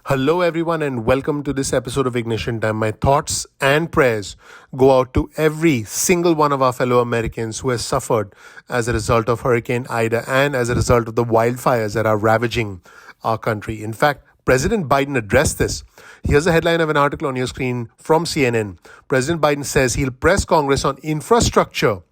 Hello, everyone, and welcome to this episode of Ignition Time. My thoughts and prayers go out to every single one of our fellow Americans who has suffered as a result of Hurricane Ida and as a result of the wildfires that are ravaging our country. In fact, President Biden addressed this. Here's a headline of an article on your screen from CNN. President Biden says he'll press Congress on infrastructure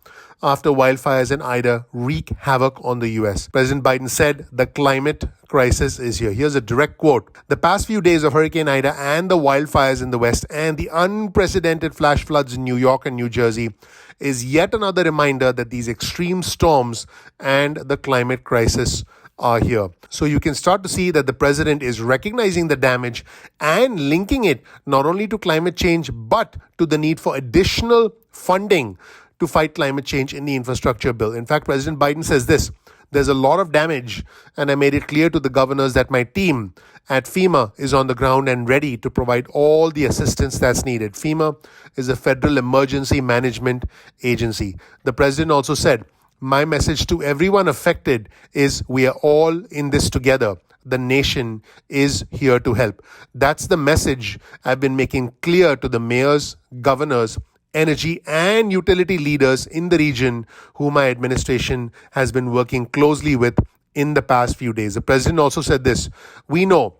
after wildfires in Ida wreak havoc on the U.S. President Biden said the climate crisis is here. Here's a direct quote. The past few days of Hurricane Ida and the wildfires in the West and the unprecedented flash floods in New York and New Jersey is yet another reminder that these extreme storms and the climate crisis are here. So you can start to see that the president is recognizing the damage and linking it not only to climate change but to the need for additional funding to fight climate change in the infrastructure bill. In fact, President Biden says this: there's a lot of damage, and I made it clear to the governors that my team at FEMA is on the ground and ready to provide all the assistance that's needed. FEMA is a federal emergency management agency. The president also said, my message to everyone affected is we are all in this together. The nation is here to help. That's the message I've been making clear to the mayors, governors, energy and utility leaders in the region who my administration has been working closely with in the past few days. The president also said this: we know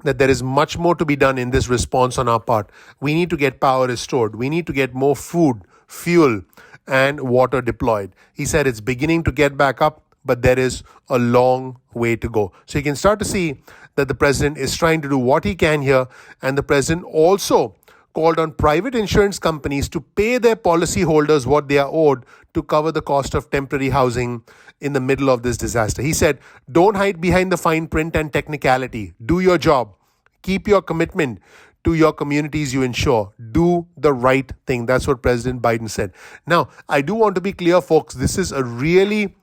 that there is much more to be done in this response on our part. We need to get power restored. We need to get more food, fuel, and water deployed. He said it's beginning to get back up, but there is a long way to go. So you can start to see that the president is trying to do what he can here, and the president also called on private insurance companies to pay their policyholders what they are owed to cover the cost of temporary housing in the middle of this disaster. He said, don't hide behind the fine print and technicality. Do your job. Keep your commitment to your communities you insure. Do the right thing. That's what President Biden said. Now, I do want to be clear, folks. This is a really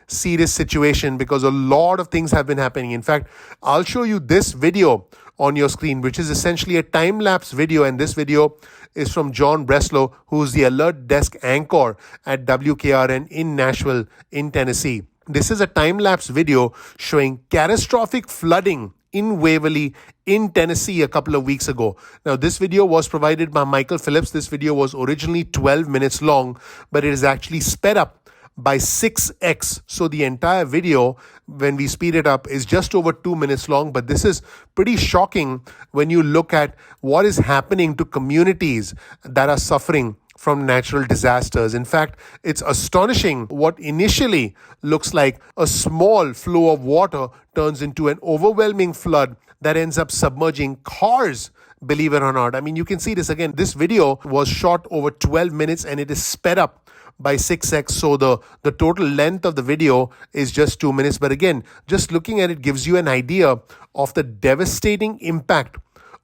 serious situation because a lot of things have been happening. In fact, I'll show you this video on your screen, which is essentially a time-lapse video. And this video is from John Breslow, who's the alert desk anchor at WKRN in Nashville, in Tennessee. This is a time-lapse video showing catastrophic flooding in Waverly, in Tennessee a couple of weeks ago. Now, this video was provided by Michael Phillips. This video was originally 12 minutes long, but it is actually sped up by 6x. So the entire video, when we speed it up, is just over 2 minutes long. But this is pretty shocking when you look at what is happening to communities that are suffering from natural disasters. In fact, it's astonishing what initially looks like a small flow of water turns into an overwhelming flood that ends up submerging cars. Believe it or not. I mean, you can see this again. This video was shot over 12 minutes and it is sped up by 6x. So the total length of the video is just 2 minutes. But again, just looking at it gives you an idea of the devastating impact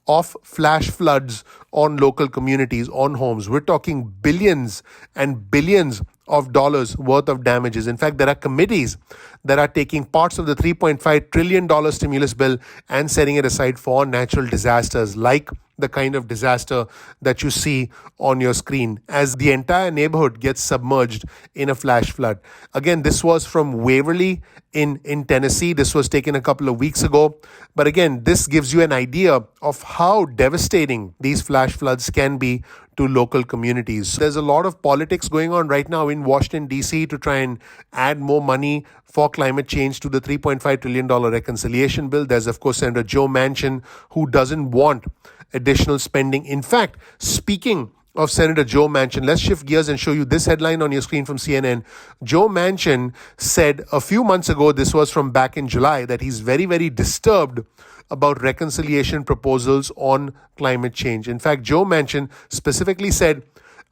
of flash floods on local communities, on homes. We're talking billions and billions of dollars worth of damages. In fact, there are committees that are taking parts of the $3.5 trillion stimulus bill and setting it aside for natural disasters, like the kind of disaster that you see on your screen as the entire neighborhood gets submerged in a flash flood. Again, this was from Waverly in Tennessee. This was taken a couple of weeks ago. But again, this gives you an idea of how devastating these flash floods can be to local communities. There's a lot of politics going on right now in Washington, D.C. to try and add more money for climate change to the $3.5 trillion reconciliation bill. There's, of course, Senator Joe Manchin, who doesn't want additional spending. In fact, speaking of Senator Joe Manchin, let's shift gears and show you this headline on your screen from CNN. Joe Manchin said a few months ago, this was from back in July, that he's very disturbed about reconciliation proposals on climate change. In fact, Joe Manchin specifically said,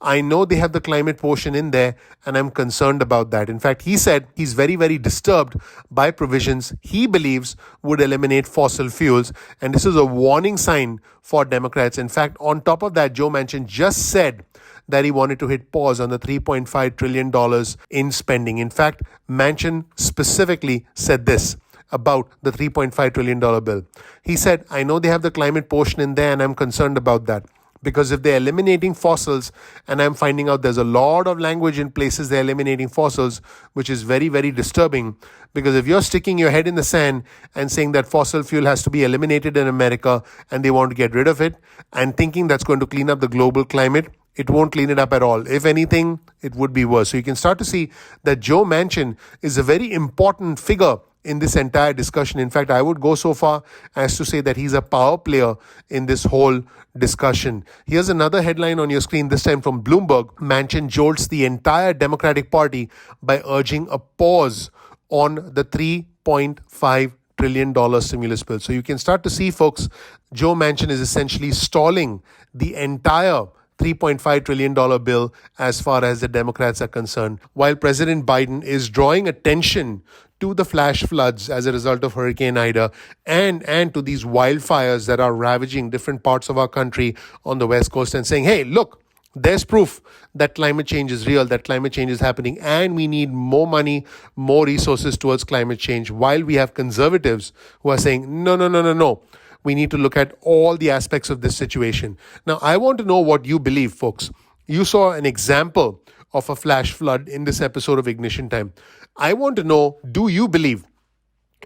I know they have the climate portion in there and I'm concerned about that. In fact, he said he's very disturbed by provisions he believes would eliminate fossil fuels. And this is a warning sign for Democrats. In fact, on top of that, Joe Manchin just said that he wanted to hit pause on the $3.5 trillion in spending. In fact, Manchin specifically said this about the $3.5 trillion bill. He said, I know they have the climate portion in there and I'm concerned about that. Because if they're eliminating fossils, and I'm finding out there's a lot of language in places they're eliminating fossils, which is very, very disturbing. Because if you're sticking your head in the sand and saying that fossil fuel has to be eliminated in America and they want to get rid of it, and thinking that's going to clean up the global climate, it won't clean it up at all. If anything, it would be worse. So you can start to see that Joe Manchin is a very important figure in this entire discussion. In fact, I would go so far as to say that he's a power player in this whole discussion. Here's another headline on your screen, this time from Bloomberg. Manchin jolts the entire Democratic Party by urging a pause on the $3.5 trillion stimulus bill. So you can start to see, folks, Joe Manchin is essentially stalling the entire $3.5 trillion bill as far as the Democrats are concerned, while President Biden is drawing attention to the flash floods as a result of Hurricane Ida and to these wildfires that are ravaging different parts of our country on the West Coast, and saying, hey, look, there's proof that climate change is real, that climate change is happening, and we need more money, more resources towards climate change, while we have conservatives who are saying, no. We need to look at all the aspects of this situation. Now, I want to know what you believe, folks. You saw an example of a flash flood in this episode of Ignition Time. I want to know, do you believe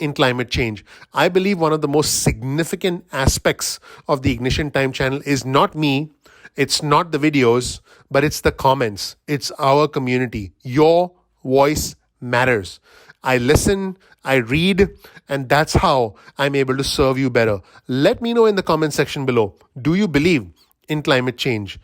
in climate change? I believe one of the most significant aspects of the Ignition Time channel is not me, it's not the videos, but it's the comments. It's our community. Your voice matters. I listen, I read, and that's how I'm able to serve you better. Let me know in the comment section below. Do you believe in climate change?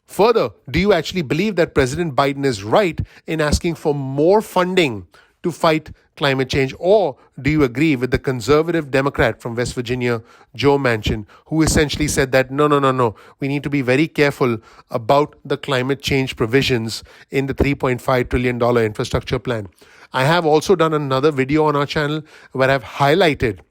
Further, do you actually believe that President Biden is right in asking for more funding to fight climate change? Or do you agree with the conservative Democrat from West Virginia, Joe Manchin, who essentially said that no, we need to be very careful about the climate change provisions in the $3.5 trillion infrastructure plan? I have also done another video on our channel where I've highlighted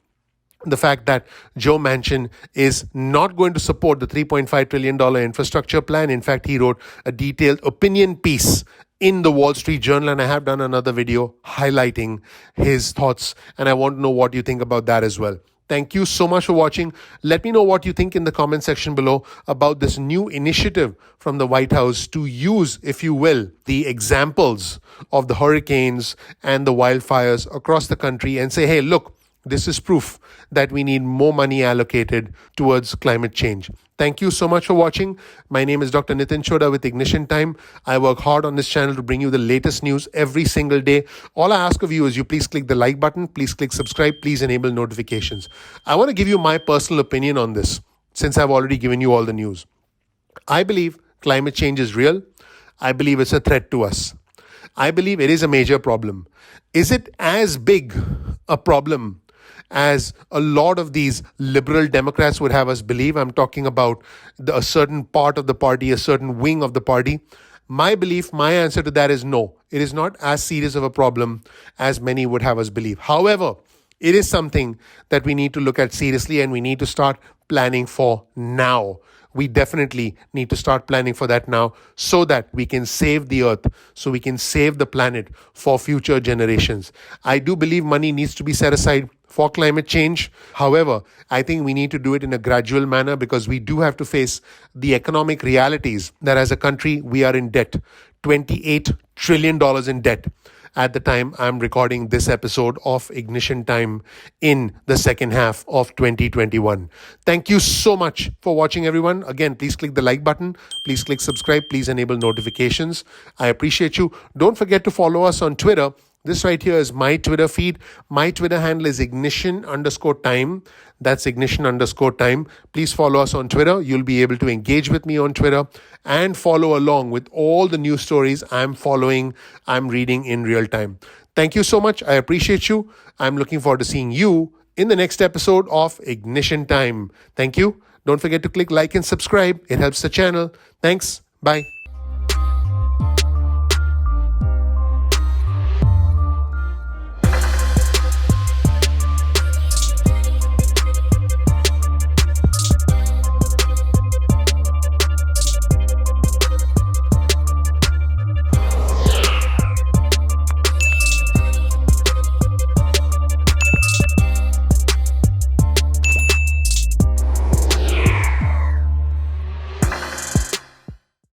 the fact that Joe Manchin is not going to support the $3.5 trillion infrastructure plan. In fact, he wrote a detailed opinion piece in the Wall Street Journal, and I have done another video highlighting his thoughts, and I want to know what you think about that as well. Thank you so much for watching. Let me know what you think in the comment section below about this new initiative from the White House to use, if you will, the examples of the hurricanes and the wildfires across the country and say, hey, look, this is proof that we need more money allocated towards climate change. Thank you so much for watching. My name is Dr. Nitin Chhoda with Ignition Time. I work hard on this channel to bring you the latest news every single day. All I ask of you is you please click the like button, please click subscribe, please enable notifications. I want to give you my personal opinion on this, since I've already given you all the news. I believe climate change is real. I believe it's a threat to us. I believe it is a major problem. Is it as big a problem as a lot of these liberal Democrats would have us believe? I'm talking about a certain part of the party, a certain wing of the party. My belief, my answer to that is no. It is not as serious of a problem as many would have us believe. However, it is something that we need to look at seriously and we need to start planning for now. We definitely need to start planning for that now so that we can save the earth, so we can save the planet for future generations. I do believe money needs to be set aside for climate change. However, I think we need to do it in a gradual manner because we do have to face the economic realities that as a country we are in debt, $28 trillion in debt. At the time I'm recording this episode of Ignition Time in the second half of 2021. Thank you so much for watching, everyone. Again, please click the like button. Please click subscribe. Please enable notifications. I appreciate you. Don't forget to follow us on Twitter. This right here is my Twitter feed. My Twitter handle is ignition_time. That's ignition_time. Please follow us on Twitter. You'll be able to engage with me on Twitter and follow along with all the news stories I'm following, I'm reading in real time. Thank you so much. I appreciate you. I'm looking forward to seeing you in the next episode of Ignition Time. Thank you. Don't forget to click like and subscribe. It helps the channel. Thanks. Bye.